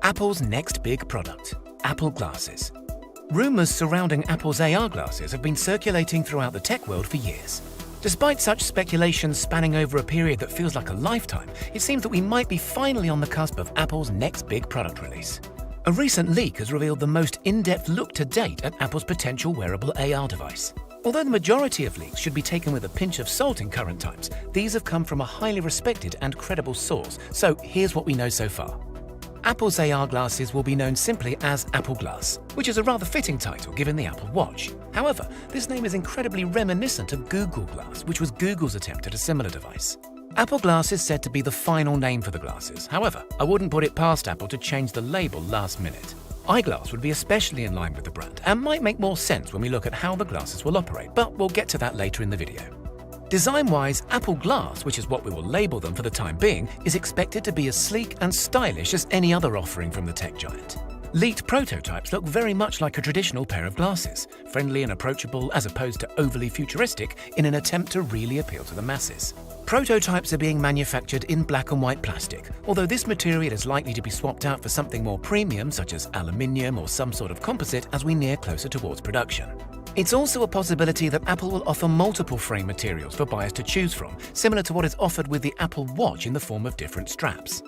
Apple's next big product, Apple Glasses. Rumors surrounding Apple's AR glasses have been circulating throughout the tech world for years. Despite such speculation spanning over a period that feels like a lifetime, it seems that we might be finally on the cusp of Apple's next big product release. A recent leak has revealed the most in-depth look to date at Apple's potential wearable AR device. Although the majority of leaks should be taken with a pinch of salt in current times, these have come from a highly respected and credible source, so here's what we know so far. Apple's AR glasses will be known simply as Apple Glass, which is a rather fitting title given the Apple Watch. However, this name is incredibly reminiscent of Google Glass, which was Google's attempt at a similar device. Apple Glass is said to be the final name for the glasses. However, I wouldn't put it past Apple to change the label last minute. Eyeglass would be especially in line with the brand and might make more sense when we look at how the glasses will operate, but we'll get to that later in the video. Design-wise, Apple Glass, which is what we will label them for the time being, is expected to be as sleek and stylish as any other offering from the tech giant. Leaked prototypes look very much like a traditional pair of glasses, friendly and approachable as opposed to overly futuristic in an attempt to really appeal to the masses. Prototypes are being manufactured in black and white plastic, although this material is likely to be swapped out for something more premium such as aluminium or some sort of composite as we near closer towards production. It's also a possibility that Apple will offer multiple frame materials for buyers to choose from, similar to what is offered with the Apple Watch in the form of different straps.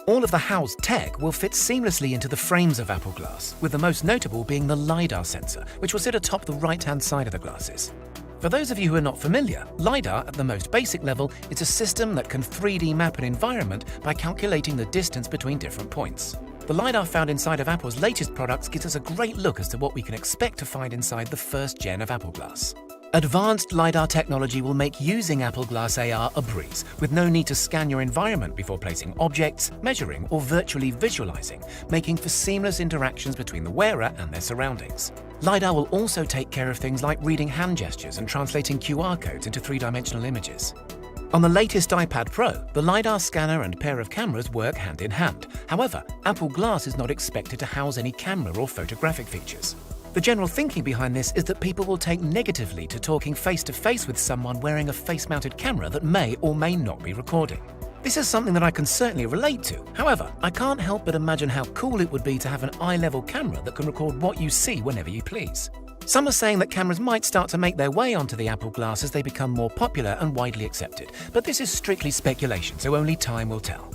All of the housed tech will fit seamlessly into the frames of Apple Glass, with the most notable being the LiDAR sensor, which will sit atop the right-hand side of the glasses. For those of you who are not familiar, LiDAR, at the most basic level, is a system that can 3D map an environment by calculating the distance between different points. The LiDAR found inside of Apple's latest products gives us a great look as to what we can expect to find inside the first gen of Apple Glass. Advanced LiDAR technology will make using Apple Glass AR a breeze, with no need to scan your environment before placing objects, measuring, or virtually visualizing, making for seamless interactions between the wearer and their surroundings. LiDAR will also take care of things like reading hand gestures and translating QR codes into three-dimensional images. On the latest iPad Pro, the LiDAR scanner and pair of cameras work hand in hand. However, Apple Glass is not expected to house any camera or photographic features. The general thinking behind this is that people will take negatively to talking face-to-face with someone wearing a face-mounted camera that may or may not be recording. This is something that I can certainly relate to. However, I can't help but imagine how cool it would be to have an eye-level camera that can record what you see whenever you please. Some are saying that cameras might start to make their way onto the Apple Glass as they become more popular and widely accepted, but this is strictly speculation, so only time will tell.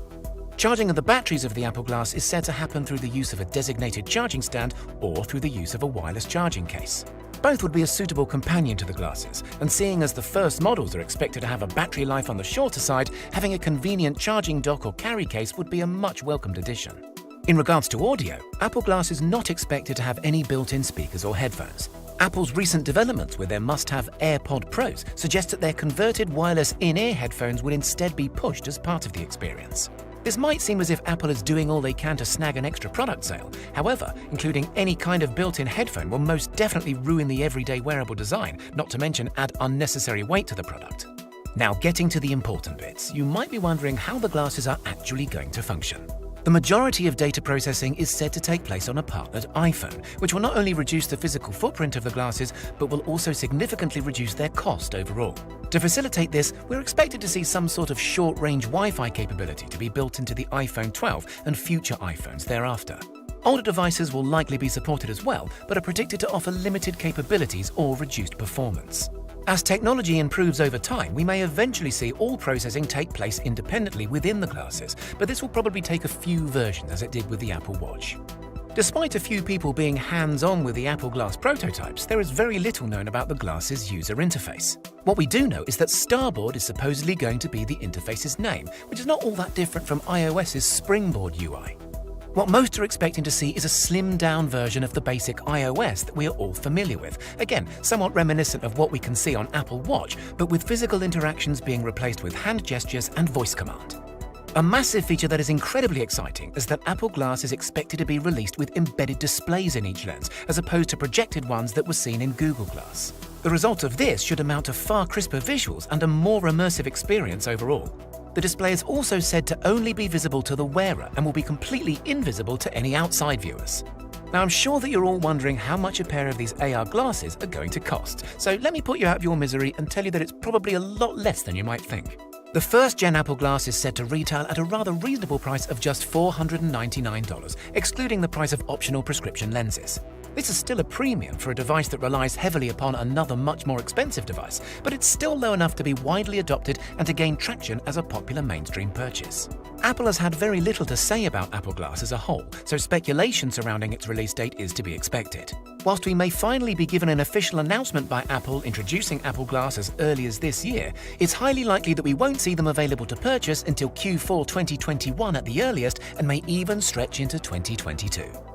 Charging of the batteries of the Apple Glass is said to happen through the use of a designated charging stand or through the use of a wireless charging case. Both would be a suitable companion to the glasses, and seeing as the first models are expected to have a battery life on the shorter side, having a convenient charging dock or carry case would be a much welcomed addition. In regards to audio, Apple Glass is not expected to have any built-in speakers or headphones. Apple's recent developments with their must-have AirPod Pros suggest that their converted wireless in-ear headphones would instead be pushed as part of the experience. This might seem as if Apple is doing all they can to snag an extra product sale. However, including any kind of built-in headphone will most definitely ruin the everyday wearable design, not to mention add unnecessary weight to the product. Now, getting to the important bits, you might be wondering how the glasses are actually going to function. The majority of data processing is said to take place on a partnered iPhone, which will not only reduce the physical footprint of the glasses, but will also significantly reduce their cost overall. To facilitate this, we're expected to see some sort of short-range Wi-Fi capability to be built into the iPhone 12 and future iPhones thereafter. Older devices will likely be supported as well, but are predicted to offer limited capabilities or reduced performance. As technology improves over time, we may eventually see all processing take place independently within the glasses, but this will probably take a few versions as it did with the Apple Watch. Despite a few people being hands-on with the Apple Glass prototypes, there is very little known about the glasses' user interface. What we do know is that Starboard is supposedly going to be the interface's name, which is not all that different from iOS's Springboard UI. What most are expecting to see is a slimmed-down version of the basic iOS that we are all familiar with. Again, somewhat reminiscent of what we can see on Apple Watch, but with physical interactions being replaced with hand gestures and voice command. A massive feature that is incredibly exciting is that Apple Glass is expected to be released with embedded displays in each lens, as opposed to projected ones that were seen in Google Glass. The result of this should amount to far crisper visuals and a more immersive experience overall. The display is also said to only be visible to the wearer and will be completely invisible to any outside viewers. Now, I'm sure that you're all wondering how much a pair of these AR glasses are going to cost, so let me put you out of your misery and tell you that it's probably a lot less than you might think. The first-gen Apple Glass is said to retail at a rather reasonable price of just $499, excluding the price of optional prescription lenses. This is still a premium for a device that relies heavily upon another much more expensive device, but it's still low enough to be widely adopted and to gain traction as a popular mainstream purchase. Apple has had very little to say about Apple Glass as a whole, so speculation surrounding its release date is to be expected. Whilst we may finally be given an official announcement by Apple introducing Apple Glass as early as this year, it's highly likely that we won't see them available to purchase until Q4 2021 at the earliest and may even stretch into 2022.